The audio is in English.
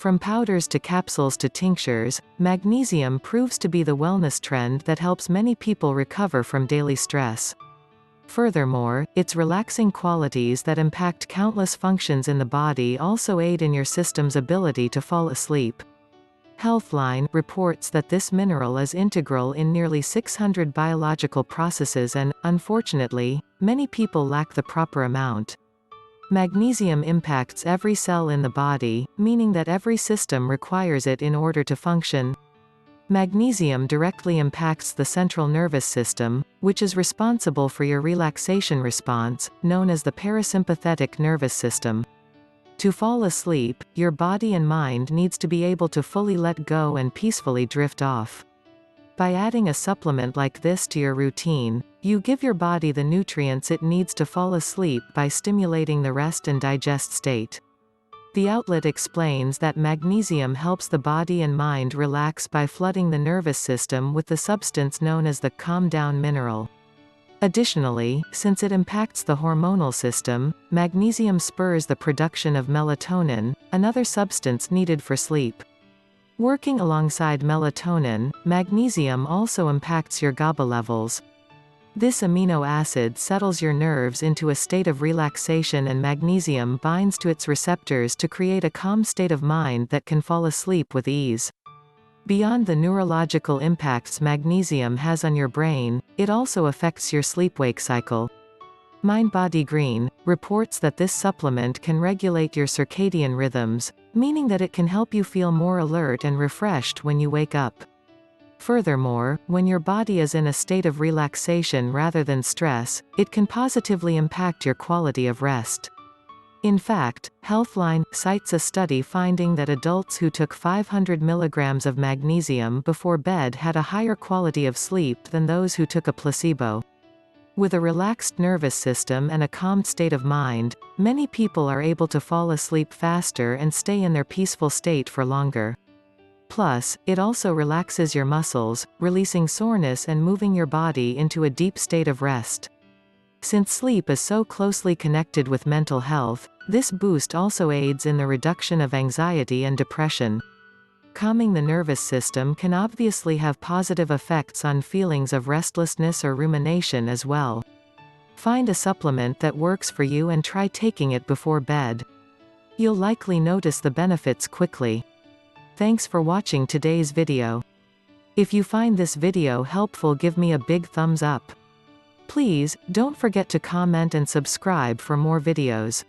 From powders to capsules to tinctures, magnesium proves to be the wellness trend that helps many people recover from daily stress. Furthermore, its relaxing qualities that impact countless functions in the body also aid in your system's ability to fall asleep. Healthline reports that this mineral is integral in nearly 600 biological processes and, unfortunately, many people lack the proper amount. Magnesium impacts every cell in the body, meaning that every system requires it in order to function. Magnesium directly impacts the central nervous system, which is responsible for your relaxation response, known as the parasympathetic nervous system. To fall asleep, your body and mind needs to be able to fully let go and peacefully drift off. By adding a supplement like this to your routine, you give your body the nutrients it needs to fall asleep by stimulating the rest and digest state. The outlet explains that magnesium helps the body and mind relax by flooding the nervous system with the substance known as the calm down mineral. Additionally, since it impacts the hormonal system, magnesium spurs the production of melatonin, another substance needed for sleep. Working alongside melatonin, magnesium also impacts your GABA levels. This amino acid settles your nerves into a state of relaxation, and magnesium binds to its receptors to create a calm state of mind that can fall asleep with ease. Beyond the neurological impacts magnesium has on your brain, it also affects your sleep-wake cycle. Mindbody Green reports that this supplement can regulate your circadian rhythms, meaning that it can help you feel more alert and refreshed when you wake up. Furthermore, when your body is in a state of relaxation rather than stress, it can positively impact your quality of rest. In fact, Healthline cites a study finding that adults who took 500 milligrams of magnesium before bed had a higher quality of sleep than those who took a placebo. With a relaxed nervous system and a calmed state of mind, many people are able to fall asleep faster and stay in their peaceful state for longer. Plus, it also relaxes your muscles, releasing soreness and moving your body into a deep state of rest. Since sleep is so closely connected with mental health, this boost also aids in the reduction of anxiety and depression. Calming the nervous system can obviously have positive effects on feelings of restlessness or rumination as well. Find a supplement that works for you and try taking it before bed. You'll likely notice the benefits quickly. Thanks for watching today's video. If you find this video helpful, give me a big thumbs up. Please, don't forget to comment and subscribe for more videos.